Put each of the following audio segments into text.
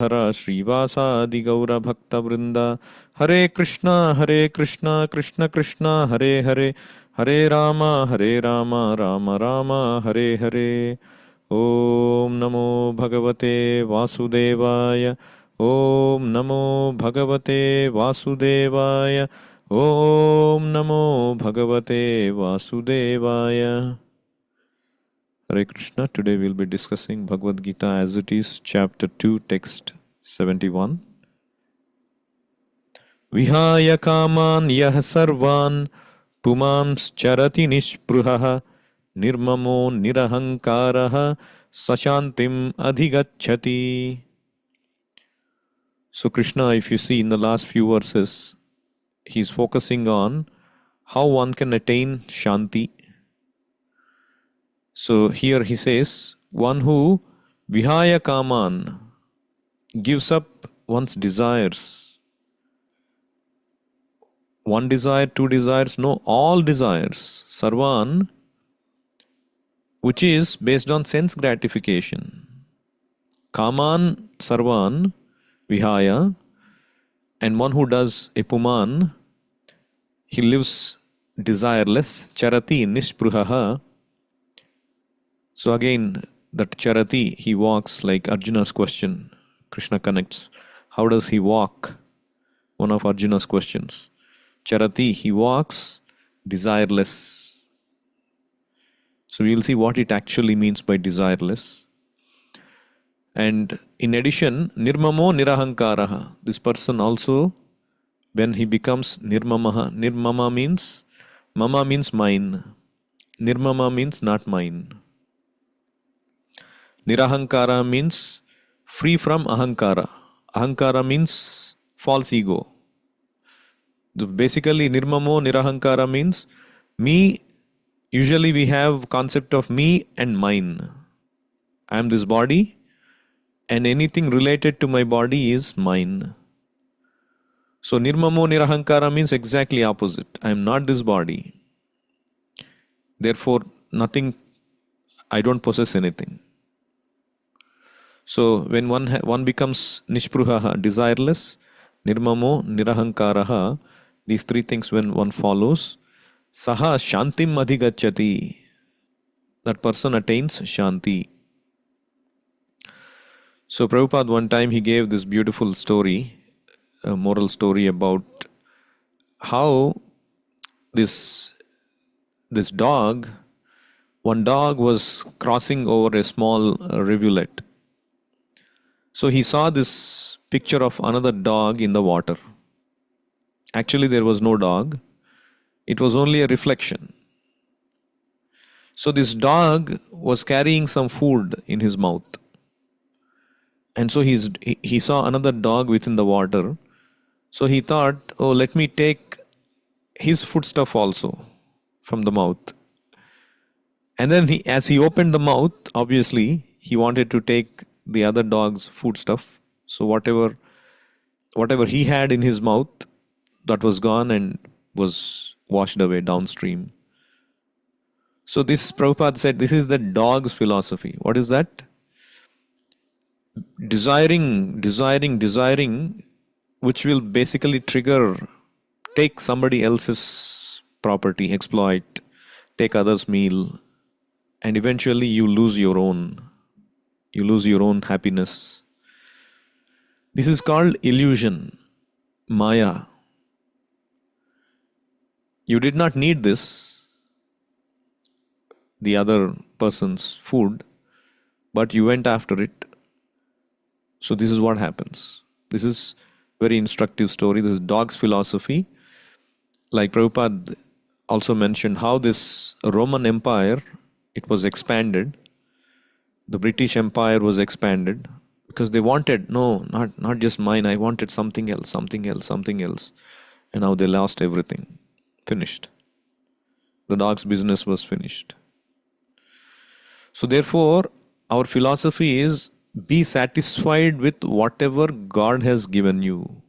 Hara Srivasadi Gaura Bhakta Vrinda Hare Krishna Krishna Krishna Hare Hare Hare Rama Rama Rama Hare Hare Om Namo Bhagavate Vasudevaya Om Namo Bhagavate Vasudevaya Om Namo Bhagavate Vasudevaya. Hare Krishna. Today we'll be discussing Bhagavad Gita as it is, chapter 2, text 71. Vihaya kaman yah sarvan pumams charati nishpruhaha nirmamo nirahankaraha sashantim adhigacchati. So Krishna, if you see in the last few verses, he's focusing on how one can attain Shanti. So here he says, one who vihaya kaman, gives up one's desires. One desire, two desires, no, all desires. Sarvan, which is based on sense gratification. Kaman, sarvan, vihaya, and one who does a puman, he lives desireless. Charati nishpruhaha. So again, that charati, he walks, like Arjuna's question. Krishna connects. How does he walk? One of Arjuna's questions. Charati, he walks desireless. So we will see what it actually means by desireless. And in addition, nirmamo nirahankaraha. This person also, when he becomes nirmamaha, nirmama means, mama means mine. Nirmama means not mine. Nirahankara means free from ahankara. Ahankara means false ego. Basically, nirmamo nirahankara means me. Usually we have concept of me and mine. I am this body and anything related to my body is mine. So nirmamo nirahankara means exactly opposite. I am not this body. Therefore, nothing, I don't possess anything. So when one becomes nishpruhaha, desireless, nirmamo nirahankaraha, these three things when one follows, saha shantim adhigacchati, that person attains shanti. So Prabhupada one time he gave this beautiful story, a moral story about how this dog, one dog was crossing over a small rivulet. So he saw this picture of another dog in the water. Actually, there was no dog. It was only a reflection. So this dog was carrying some food in his mouth. And so he saw another dog within the water. So he thought, oh, let me take his foodstuff also from the mouth. And then as he opened the mouth, obviously, he wanted to take the other dog's foodstuff. So whatever he had in his mouth, that was gone and was washed away downstream. So this Prabhupada said, this is the dog's philosophy. What is that? Desiring, which will basically take somebody else's property, exploit, take others' meal, and eventually you lose your own. You lose your own happiness. This is called illusion, maya. You did not need this, the other person's food, but you went after it. So this is what happens. This is very instructive story. This is dog's philosophy. Like Prabhupada also mentioned how this Roman Empire, it was expanded. The British Empire was expanded because they wanted, no, not just mine, I wanted something else. And now they lost everything. Finished. The dog's business was finished. So therefore, our philosophy is be satisfied with whatever God has given you.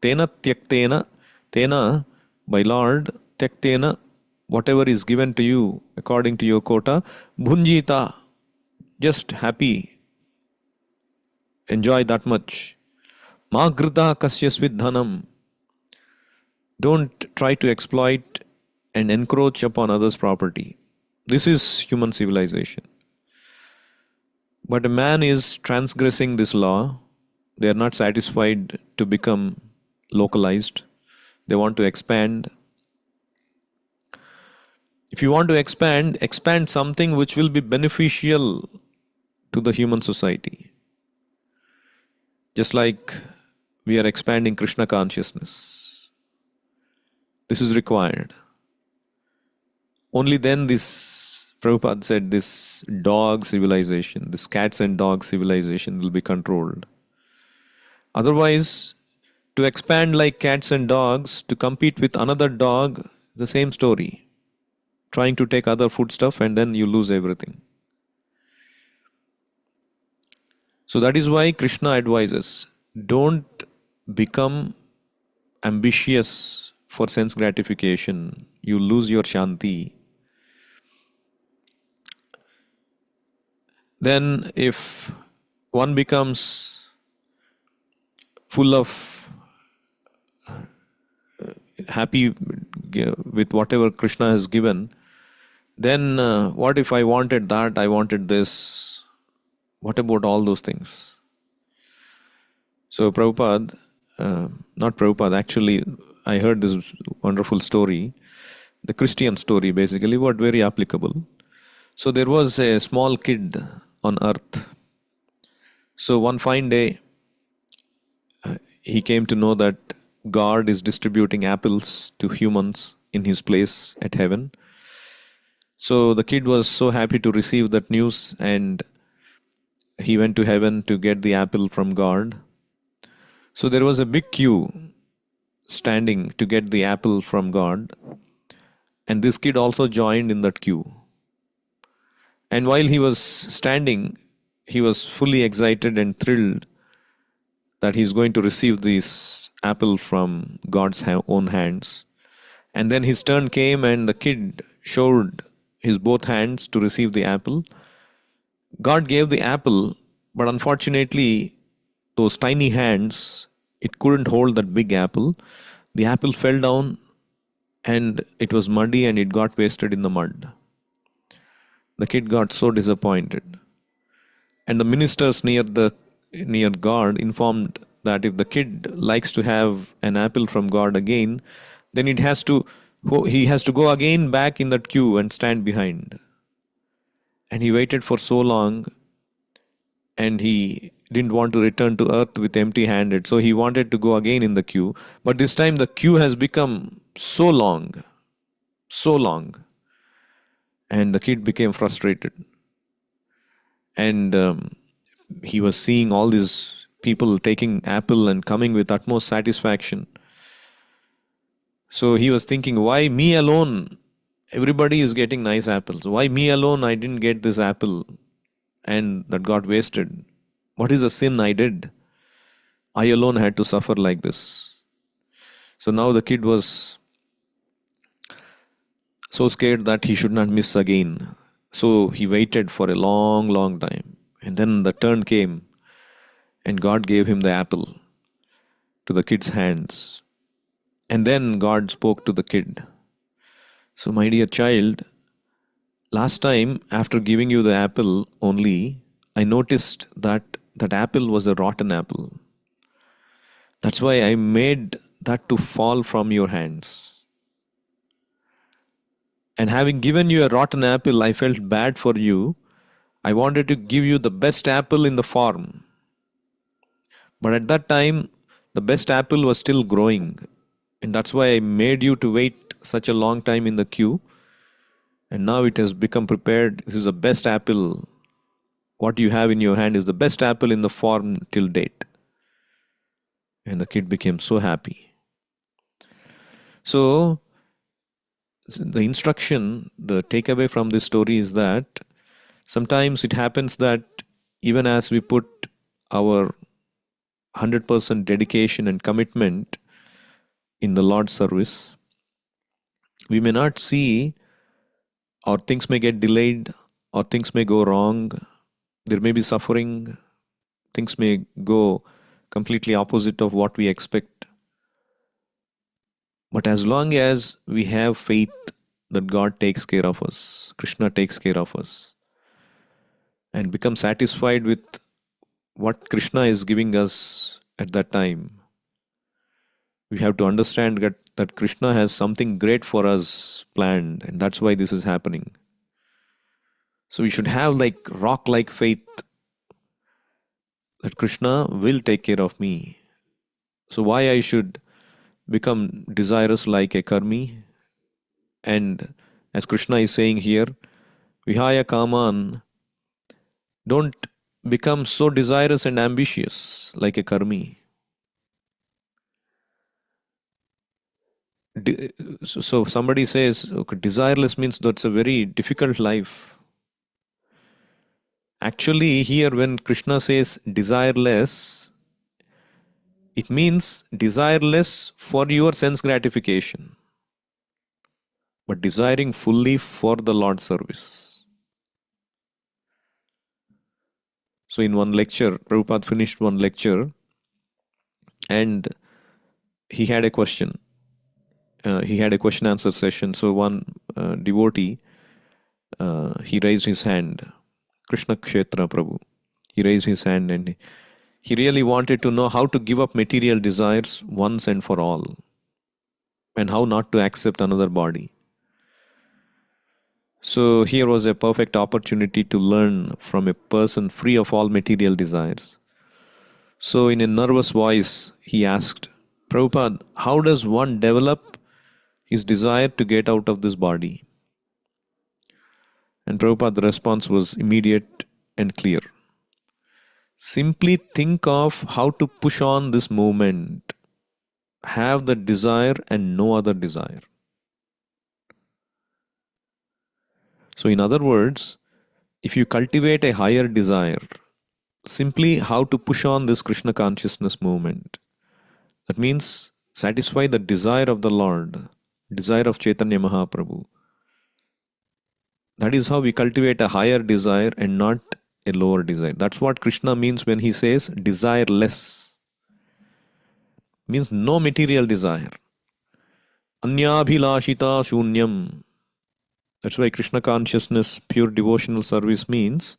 Tena tyaktena, tena, by Lord, tyaktena, whatever is given to you according to your quota, bhunjita, just happy enjoy that much. Ma grida kasyasvid dhanam. Don't try to exploit and encroach upon others' property. This is human civilization. But a man is transgressing this law. They are not satisfied to become localized. They want to expand. If you want to expand, expand something which will be beneficial to the human society. Just like we are expanding Krishna consciousness. This is required. Only then this, Prabhupada said, this dog civilization, this cats and dogs civilization will be controlled. Otherwise, to expand like cats and dogs, to compete with another dog, the same story. Trying to take other food stuff and then you lose everything. So that is why Krishna advises, don't become ambitious for sense gratification. You lose your shanti. Then if one becomes full of happy with whatever Krishna has given, then what if I wanted that, I wanted this? What about all those things? So Prabhupada, not Prabhupada, actually I heard this wonderful story, the Christian story basically, but very applicable. So there was a small kid on earth. So one fine day, he came to know that God is distributing apples to humans in his place at heaven. So the kid was so happy to receive that news, and he went to heaven to get the apple from God. So there was a big queue standing to get the apple from God, and this kid also joined in that queue. And while he was standing, he was fully excited and thrilled that he's going to receive this apple from God's own hands. And then his turn came, and the kid showed his both hands to receive the apple. God gave the apple, but unfortunately, those tiny hands, it couldn't hold that big apple. The apple fell down, and it was muddy, and it got wasted in the mud. The kid got so disappointed. And the ministers near God informed that if the kid likes to have an apple from God again, then he has to go again back in that queue and stand behind. And he waited for so long, and he didn't want to return to earth with empty handed, so he wanted to go again in the queue. But this time the queue has become so long, and the kid became frustrated. And he was seeing all these people taking apple and coming with utmost satisfaction. So he was thinking, why me alone? Everybody is getting nice apples. Why me alone I didn't get this apple and that got wasted? What is the sin I did? I alone had to suffer like this. So now the kid was so scared that he should not miss again. So he waited for a long time. And then the turn came, and God gave him the apple to the kid's hands. And then God spoke to the kid. So, my dear child, last time after giving you the apple only, I noticed that that apple was a rotten apple. That's why I made that to fall from your hands. And having given you a rotten apple, I felt bad for you. I wanted to give you the best apple in the farm. But at that time, the best apple was still growing. And that's why I made you to wait such a long time in the queue. And now it has become prepared. This is the best apple. What you have in your hand is the best apple in the farm till date. And the kid became so happy. So, the instruction, the takeaway from this story is that sometimes it happens that even as we put our 100% dedication and commitment in the Lord's service, we may not see, or things may get delayed, or things may go wrong. There may be suffering. Things may go completely opposite of what we expect. But as long as we have faith that God takes care of us, Krishna takes care of us, and become satisfied with what Krishna is giving us at that time, we have to understand that Krishna has something great for us planned, and that's why this is happening. So we should have like rock like faith that Krishna will take care of me. So why I should become desirous like a karmi? And as Krishna is saying here, Vihaya Kaman, don't become so desirous and ambitious like a karmi. So somebody says, okay, desireless means that's a very difficult life. Actually, here when Krishna says desireless, it means desireless for your sense gratification, but desiring fully for the Lord's service. So in one lecture, Prabhupada finished one lecture and he had a question. He had a question answer session. So one devotee, he raised his hand, Krishna Kshetra Prabhu. He raised his hand and he really wanted to know how to give up material desires once and for all, and how not to accept another body. So here was a perfect opportunity to learn from a person free of all material desires. So in a nervous voice, he asked, Prabhupada, how does one develop his desire to get out of this body? And Prabhupada's response was immediate and clear. Simply think of how to push on this movement. Have the desire and no other desire. So in other words, if you cultivate a higher desire, simply how to push on this Krishna consciousness movement. That means satisfy the desire of the Lord, desire of Chaitanya Mahaprabhu. That is how we cultivate a higher desire and not a lower desire. That's what Krishna means when he says desireless. Means no material desire. Anyabhilashita shunyam. That's why Krishna consciousness, pure devotional service means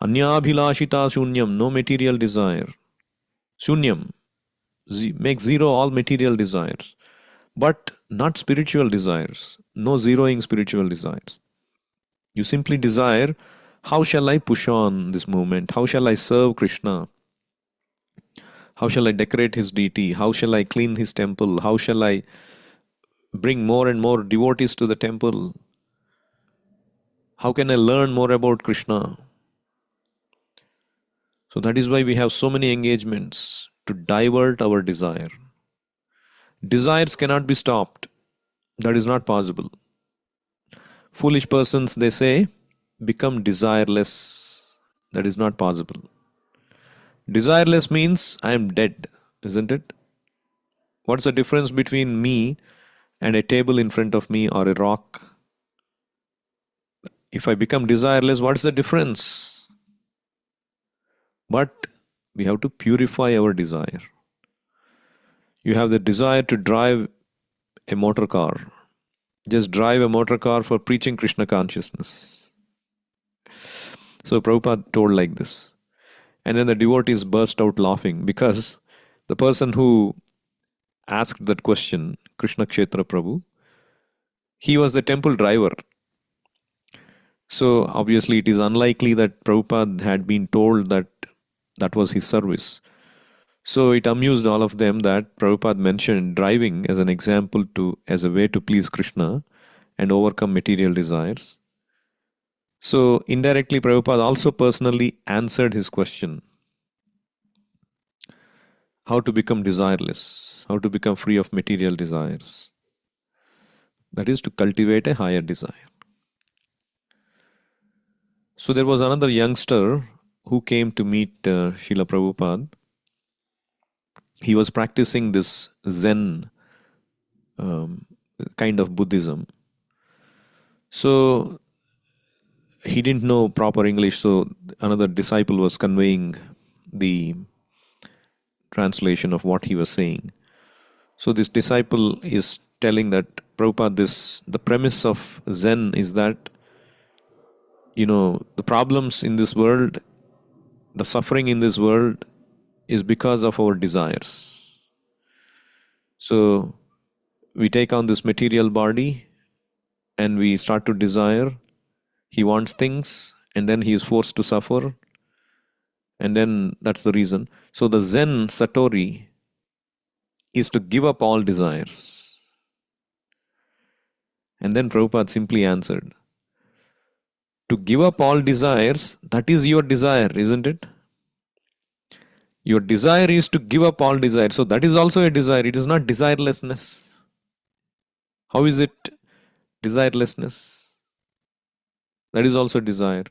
Anyabhilashita shunyam, no material desire. Shunyam, make zero all material desires, but not spiritual desires. No zeroing spiritual desires. You simply desire, how shall I push on this movement? How shall I serve Krishna? How shall I decorate his deity? How shall I clean his temple? How shall I bring more and more devotees to the temple? How can I learn more about Krishna? So that is why we have so many engagements to divert our desire. Desires cannot be stopped. That is not possible. Foolish persons, they say, become desireless. That is not possible. Desireless means I am dead, isn't it? What's the difference between me and a table in front of me or a rock? If I become desireless, what's the difference? But we have to purify our desire. You have the desire to drive a motor car. Just drive a motor car for preaching Krishna consciousness. So Prabhupada told like this. And then the devotees burst out laughing because the person who asked that question, Krishna Kshetra Prabhu, he was the temple driver. So obviously it is unlikely that Prabhupada had been told that that was his service. So it amused all of them that Prabhupada mentioned driving as an example as a way to please Krishna and overcome material desires. So indirectly Prabhupada also personally answered his question. How to become desireless, how to become free of material desires. That is to cultivate a higher desire. So there was another youngster who came to meet Srila Prabhupada. He was practicing this Zen kind of Buddhism. So he didn't know proper English, so another disciple was conveying the translation of what he was saying. So this disciple is telling that, Prabhupada, the premise of Zen is that, the problems in this world, the suffering in this world is because of our desires. So we take on this material body and we start to desire. He wants things and then he is forced to suffer. And then that's the reason. So the Zen Satori is to give up all desires. And then Prabhupada simply answered, to give up all desires, that is your desire, isn't it? Your desire is to give up all desire. So that is also a desire. It is not desirelessness. How is it desirelessness? That is also desire.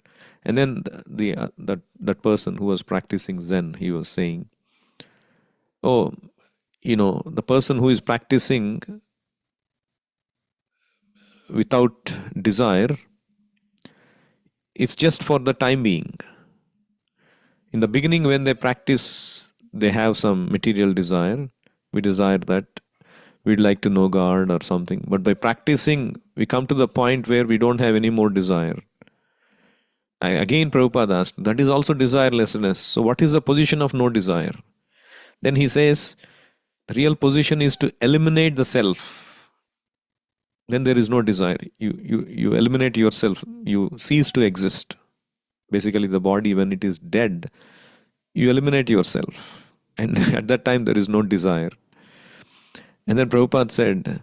And then that person who was practicing Zen, he was saying, oh, the person who is practicing without desire, it's just for the time being. In the beginning, when they practice, they have some material desire. We desire that we'd like to know God or something. But by practicing, we come to the point where we don't have any more desire. Again, Prabhupada asked, that is also desirelessness. So what is the position of no desire? Then he says, the real position is to eliminate the self. Then there is no desire. You eliminate yourself. You cease to exist. Basically, the body, when it is dead, you eliminate yourself. And at that time, there is no desire. And then Prabhupada said,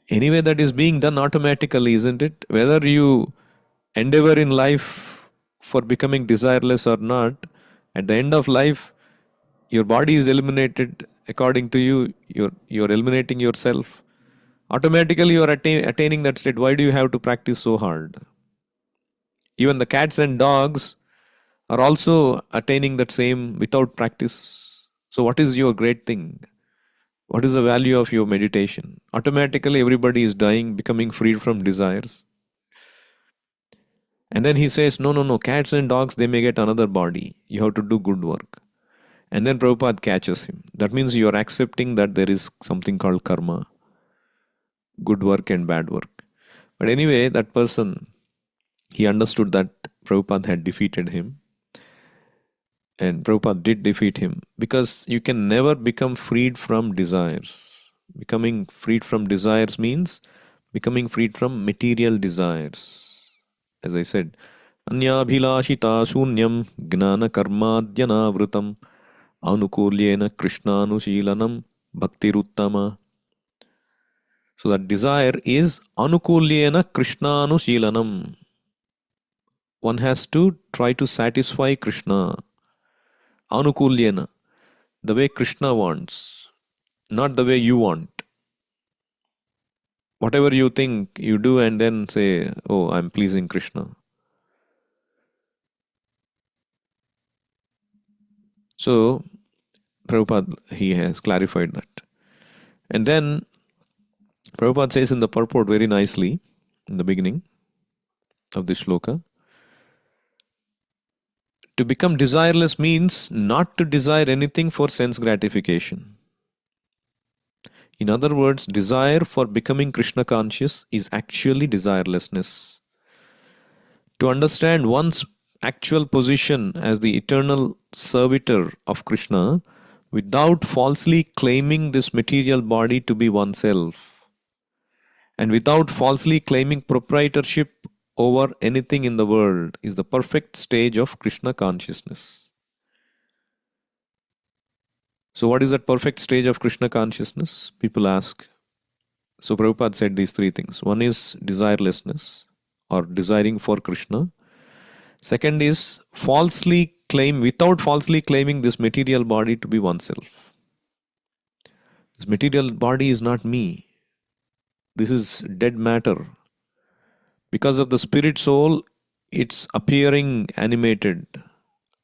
anyway, that is being done automatically, isn't it? Whether you endeavor in life for becoming desireless or not, at the end of life, your body is eliminated according to you. You're eliminating yourself. Automatically, you're attaining that state. Why do you have to practice so hard? Even the cats and dogs are also attaining that same without practice. So what is your great thing? What is the value of your meditation? Automatically everybody is dying, becoming freed from desires. And then he says, no, cats and dogs, they may get another body. You have to do good work. And then Prabhupada catches him. That means you are accepting that there is something called karma, good work and bad work. But anyway, that person, he understood that Prabhupada had defeated him. And Prabhupada did defeat him, because you can never become freed from desires. Becoming freed from desires means becoming freed from material desires. As I said, Anyabhilashita shunyam gnana karmadhyana vritam anukulyena krishnanushilanam bhaktiruttama. So that desire is anukulyena krishnanushilanam. One has to try to satisfy Krishna. Anukulyena, the way Krishna wants, not the way you want. Whatever you think, you do and then say, oh, I'm pleasing Krishna. So, Prabhupada, he has clarified that. And then, Prabhupada says in the purport very nicely, in the beginning of this shloka, to become desireless means not to desire anything for sense gratification. In other words, desire for becoming Krishna conscious is actually desirelessness. To understand one's actual position as the eternal servitor of Krishna without falsely claiming this material body to be oneself, and without falsely claiming proprietorship over anything in the world, is the perfect stage of Krishna consciousness. So what is that perfect stage of Krishna consciousness? People ask. So Prabhupada said these three things. One is desirelessness, or desiring for Krishna. Second is without falsely claiming this material body to be oneself. This material body is not me. This is dead matter. Because of the spirit soul, it's appearing animated,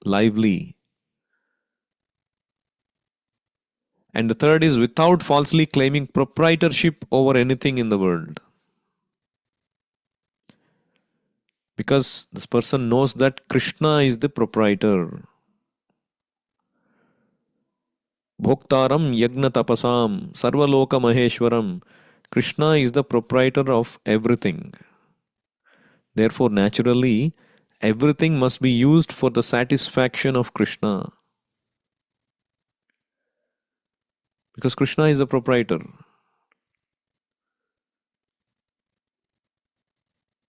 lively. And the third is without falsely claiming proprietorship over anything in the world. Because this person knows that Krishna is the proprietor. Bhoktaram Yagna Tapasam Sarvaloka Maheshwaram. Krishna is the proprietor of everything. Therefore, naturally, everything must be used for the satisfaction of Krishna. Because Krishna is the proprietor.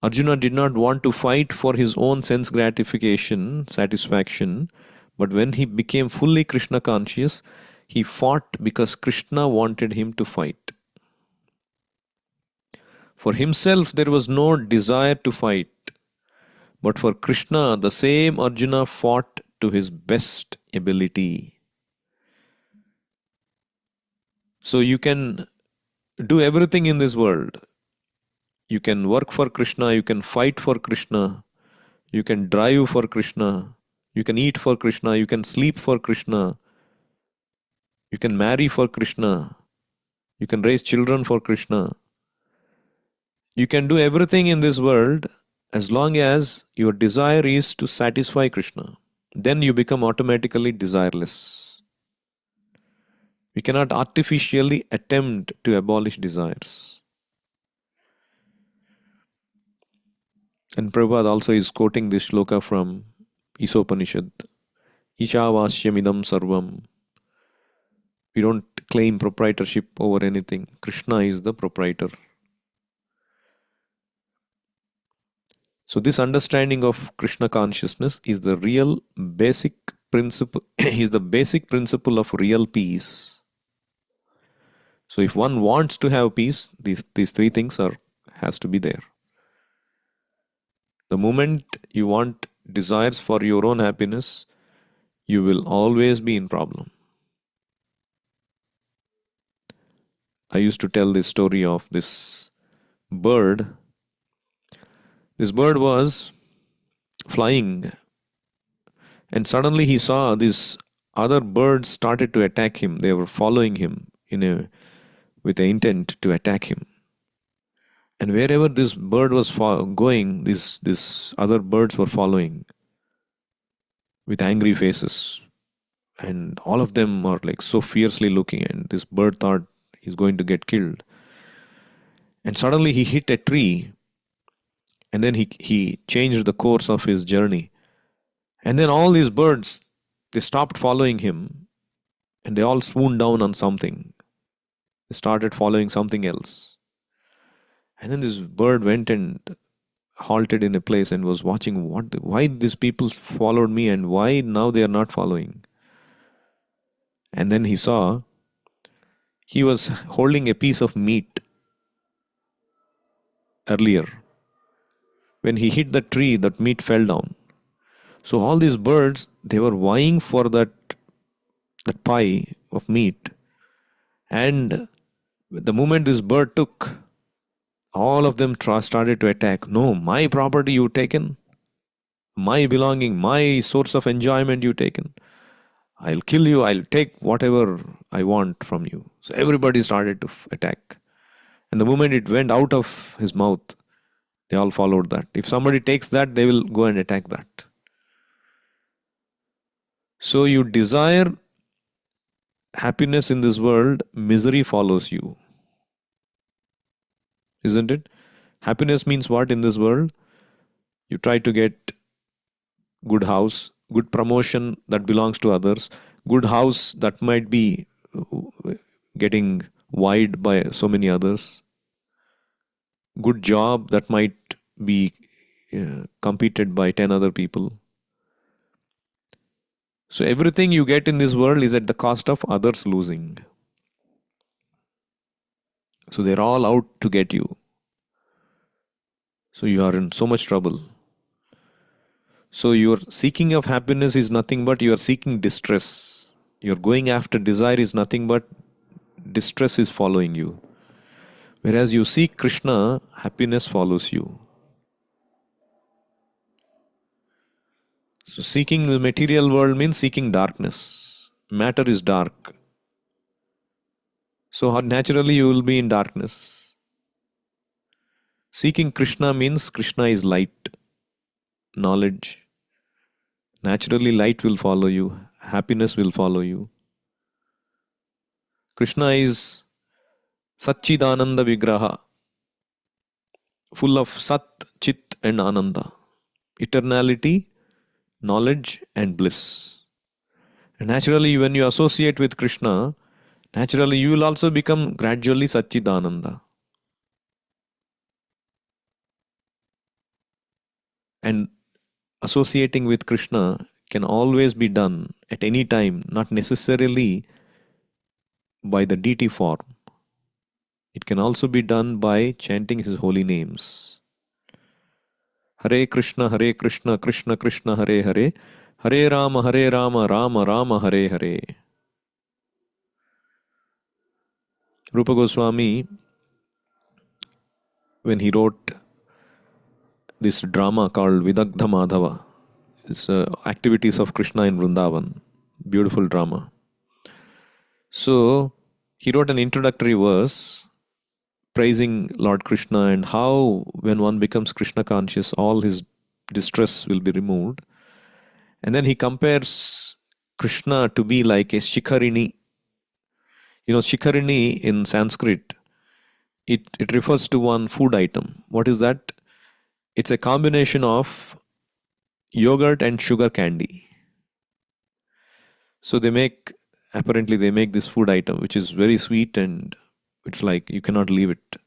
Arjuna did not want to fight for his own sense gratification, satisfaction, but when he became fully Krishna conscious, he fought because Krishna wanted him to fight. For himself, there was no desire to fight, but for Krishna, the same Arjuna fought to his best ability. So you can do everything in this world. You can work for Krishna, you can fight for Krishna, you can drive for Krishna, you can eat for Krishna, you can sleep for Krishna, you can marry for Krishna, you can raise children for Krishna. You can do everything in this world as long as your desire is to satisfy Krishna. Then you become automatically desireless. We cannot artificially attempt to abolish desires. And Prabhupada also is quoting this shloka from Isopanishad. Ishavasyamidam sarvam. We don't claim proprietorship over anything. Krishna is the proprietor. So this understanding of Krishna consciousness is the real basic principle, is the basic principle of real peace. So if one wants to have peace, these three things has to be there. The moment you want desires for your own happiness, you will always be in problem. I used to tell this story of this bird. This bird was flying, and suddenly he saw these other birds started to attack him. They were following him with the intent to attack him. And wherever this bird was going, these other birds were following with angry faces. And all of them are like so fiercely looking, and this bird thought he's going to get killed. And suddenly he hit a tree, and then he changed the course of his journey. And then all these birds, they stopped following him, and they all swooned down on something. They started following something else. And then this bird went and halted in a place and was watching why these people followed me and why now they are not following. And then he saw he was holding a piece of meat earlier. When he hit the tree, that meat fell down. So all these birds, they were vying for that pie of meat. And the moment this bird took, all of them started to attack. No, my property you taken, my belonging, my source of enjoyment you taken. I'll kill you, I'll take whatever I want from you. So everybody started to attack. And the moment it went out of his mouth, they all followed that. If somebody takes that, they will go and attack that. So you desire happiness in this world, misery follows you. Isn't it? Happiness means what in this world? You try to get good house, good promotion that belongs to others, good house that might be getting wide by so many others, good job that might be competed by 10 other people. So everything you get in this world is at the cost of others losing. So they're all out to get you. So you are in so much trouble. So your seeking of happiness is nothing but you are seeking distress. Your going after desire is nothing but distress is following you. Whereas you seek Krishna, happiness follows you. So seeking the material world means seeking darkness. Matter is dark. So naturally you will be in darkness. Seeking Krishna means Krishna is light, knowledge. Naturally light will follow you, happiness will follow you. Krishna is Satchidananda Vigraha, full of Sat, Chit, and Ananda, eternality, knowledge, and bliss. And naturally, when you associate with Krishna, naturally you will also become gradually Satchidananda. And associating with Krishna can always be done at any time, not necessarily by the deity form. It can also be done by chanting his holy names. Hare Krishna, Krishna Krishna, Hare Hare, Hare Rama, Rama Rama, Hare Hare. Rupa Goswami, when he wrote this drama called Vidagdha Madhava, it's activities of Krishna in Vrindavan, beautiful drama. So he wrote an introductory verse praising Lord Krishna and how when one becomes Krishna conscious, all his distress will be removed. And then he compares Krishna to be like a shikharini. You know, shikharini in Sanskrit, it refers to one food item. What is that? It's a combination of yogurt and sugar candy. So apparently they make this food item which is very sweet and it's like you cannot leave it.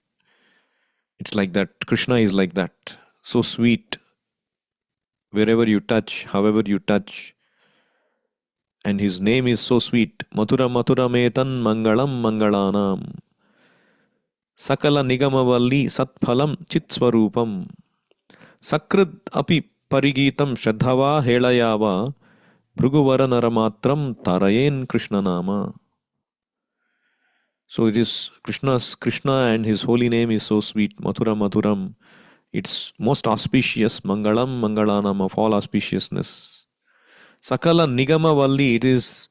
It's like that. Krishna is like that. So sweet. Wherever you touch, however you touch. And his name is so sweet. Mathura Mathura Metan Mangalam Mangalanam. Sakala Nigamavalli Satphalam Chitswarupam. Sakrid Api Parigitam Shraddhava Helayava. Bhruguvara Naramatram Tarayen Krishna Nama. So it is Krishna and his holy name is so sweet. Mathura Mathuram. It's most auspicious. Mangalam Mangalanam of all auspiciousness. Sakala Nigama Valli, it is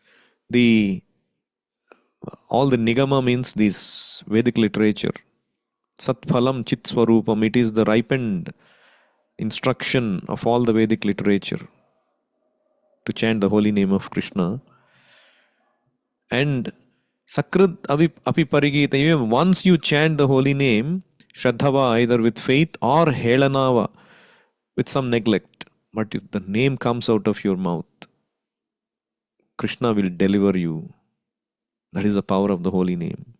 all the Nigama means this Vedic literature. Satphalam Chitswarupam, it is the ripened instruction of all the Vedic literature to chant the holy name of Krishna. And Sakrit Api Parigita, even once you chant the holy name, Shraddhava, either with faith or Helanava, with some neglect. But if the name comes out of your mouth, Krishna will deliver you. That is the power of the holy name.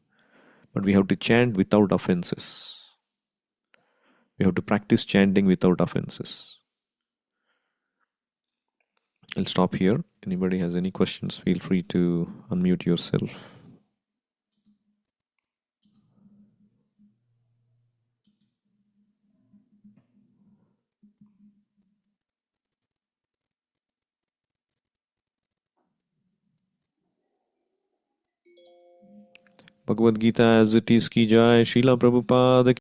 But we have to chant without offenses. We have to practice chanting without offenses. I'll stop here. Anybody has any questions, feel free to unmute yourself. Bhagavad Gita as it is ki jai, Srila Prabhupada